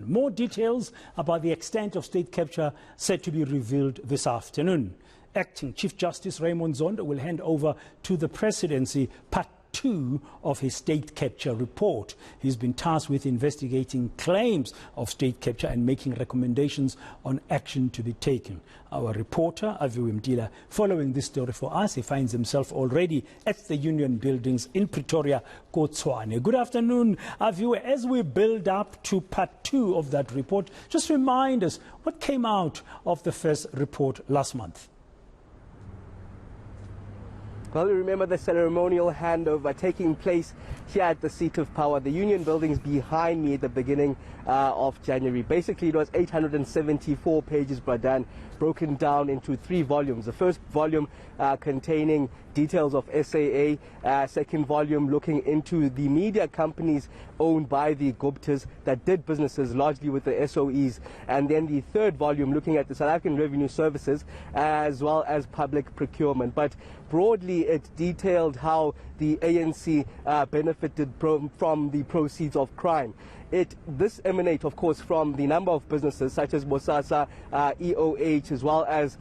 More details about the extent of state capture set to be revealed this afternoon. Acting Chief Justice Raymond Zondo will hand over to the Presidency Part 2 of his state capture report. He's been tasked with investigating claims of state capture and making recommendations on action to be taken. Our reporter, Aviwe Mtila, following this story for us, he finds himself already at the Union Buildings in Pretoria, Tshwane. Good afternoon, Aviwe. As we build up to Part 2 of that report, just remind us what came out of the first report last month. Well, we remember the ceremonial handover taking place here at the seat of power, the Union Buildings behind me at the beginning of January. Basically, it was 874 pages, Bradan, broken down into 3 volumes. The first volume containing details of SAA, second volume looking into the media companies owned by the Guptas that did businesses largely with the SOEs, and then the third volume looking at the South African Revenue Services as well as public procurement. But broadly, it detailed how the ANC benefited from the proceeds of crime. This emanates, of course, from the number of businesses such as Bosasa, EOH, as well as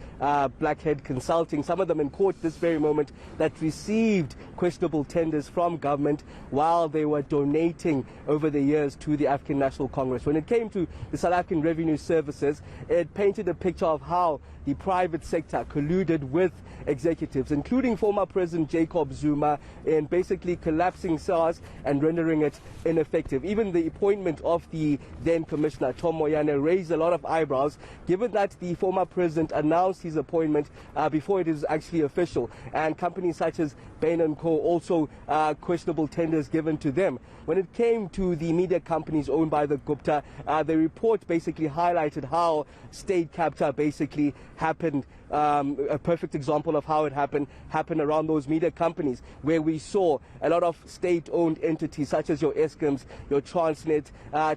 Blackhead Consulting, some of them in court this very moment, that received questionable tenders from government while they were donating over the years to the African National Congress. When it came to the South African Revenue Services, it painted a picture of how the private sector colluded with executives, including former President Jacob Zuma, in basically collapsing SARS and rendering it ineffective. Even the appointment of the then Commissioner, Tom Moyane, raised a lot of eyebrows, given that the former president announced his appointment before it is actually official. And companies such as Bain & Co. also questionable tenders given to them. When it came to the media companies owned by the Gupta, the report basically highlighted how state capture basically happened. A perfect example of how it happened around those media companies, where we saw a lot of state-owned entities such as your Escoms, your Transnet,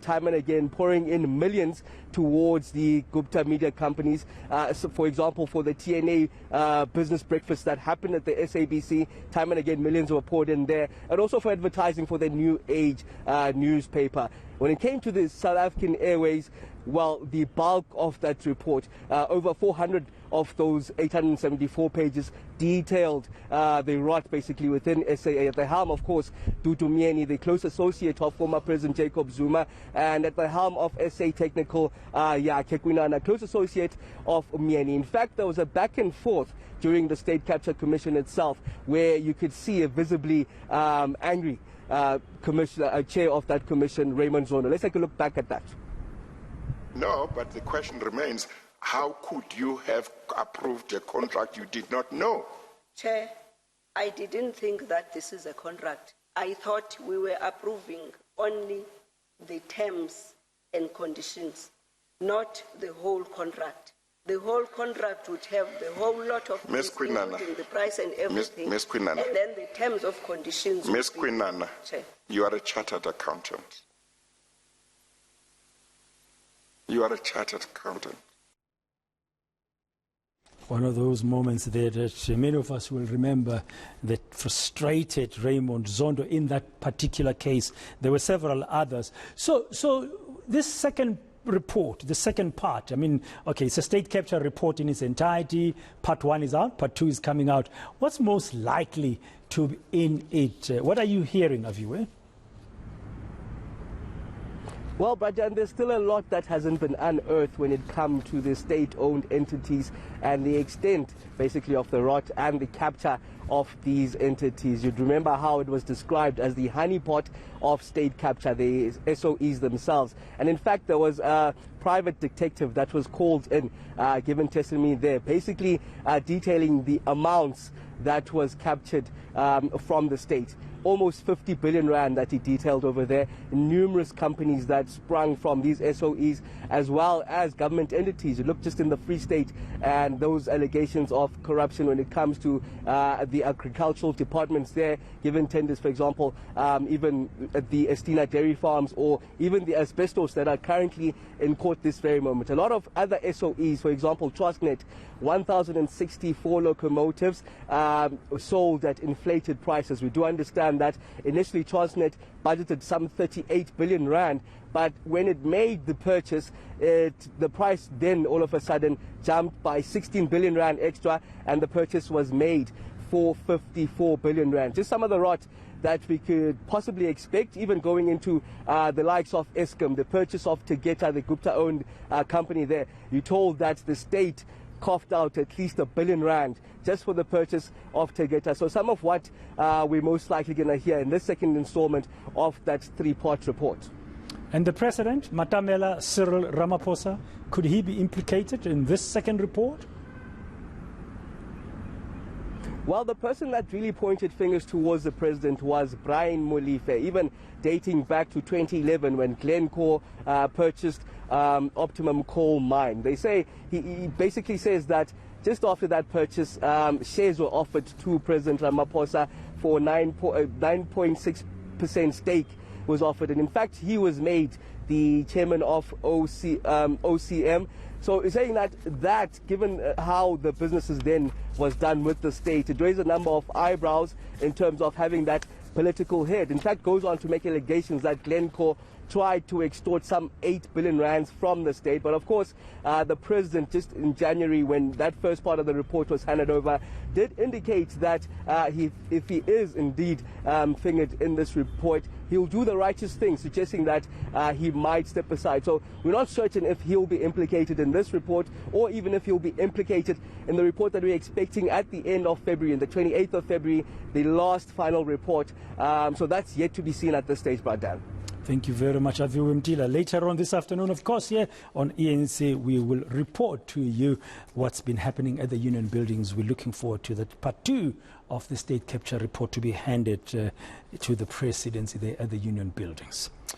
time and again pouring in millions towards the Gupta media companies. So for example, for the TNA business breakfast that happened at the SABC, time and again millions were poured in there, and also for advertising for the New Age newspaper. When it came to the South African Airways, well, the bulk of that report, over 400 of those 874 pages, detailed the rot basically within SAA. At the helm, of course, Dudu Myeni, the close associate of former President Jacob Zuma, and at the helm of SA Technical, Kekwinana, close associate of Myeni. In fact, there was a back and forth during the State Capture Commission itself, where you could see a visibly angry commissioner, chair of that commission, Raymond Zondo. Let's take a look back at that. No, but the question remains, how could you have approved a contract you did not know? Chair, I didn't think that this is a contract. I thought we were approving only the terms and conditions, not the whole contract. The whole contract would have the whole lot of things, including the price and everything. Ms. Quinana. And then the terms of conditions. Ms. Quinana, you are a chartered accountant. You are a chartered accountant. One of those moments there that many of us will remember that frustrated Raymond Zondo in that particular case. There were several others. So this second report, the second part, I mean, okay, it's a state capture report in its entirety. Part 1 is out, Part 2 is coming out. What's most likely to be in it? What are you hearing, Aviwe? Well, Brajan, there's still a lot that hasn't been unearthed when it comes to the state-owned entities and the extent, basically, of the rot and the capture of these entities. You'd remember how it was described as the honeypot of state capture, the SOEs themselves. And in fact, there was a private detective that was called in, given testimony there, basically detailing the amounts that was captured from the state. Almost 50 billion rand that he detailed over there, numerous companies that sprung from these SOEs, as well as government entities. You look just in the Free State and those allegations of corruption when it comes to the agricultural departments there, given tenders, for example, even the Estina dairy farms, or even the asbestos that are currently in court this very moment. A lot of other SOEs, for example, Transnet, 1,064 locomotives sold at inflated prices. We do understand understand that initially Transnet budgeted some 38 billion rand, but when it made the purchase, the price then all of a sudden jumped by 16 billion rand extra, and the purchase was made for 54 billion rand. Just some of the rot that we could possibly expect, even going into the likes of Eskom, the purchase of Tegeta, the Gupta-owned company there. You're told that the state coughed out at least R1 billion just for the purchase of Tegeta. So some of what we're most likely going to hear in this second installment of that three-part report. And the President, Matamela Cyril Ramaphosa, could he be implicated in this second report? Well, the person that really pointed fingers towards the president was Brian Molefe, even dating back to 2011 when Glencore purchased Optimum Coal Mine. They say, he basically says that just after that purchase, shares were offered to President Ramaphosa for 9.6% stake was offered. And in fact, he was made the chairman of OCM. So he's saying that given how the businesses then was done with the state, it raised a number of eyebrows in terms of having that political head. In fact, goes on to make allegations that Glencore tried to extort some 8 billion rands from the state. But of course, the president, just in January, when that first part of the report was handed over, did indicate that if he is indeed fingered in this report, he'll do the righteous thing, suggesting that he might step aside. So we're not certain if he'll be implicated in this report, or even if he'll be implicated in the report that we're expecting at the end of February, on the 28th of February, the last final report. So that's yet to be seen at this stage, Bradan. Thank you very much, Aviwe Mtila. Later on this afternoon, of course, here on eNCA, we will report to you what's been happening at the union buildings. We're looking forward to that part 2 of the state capture report to be handed to the presidency there at the union buildings.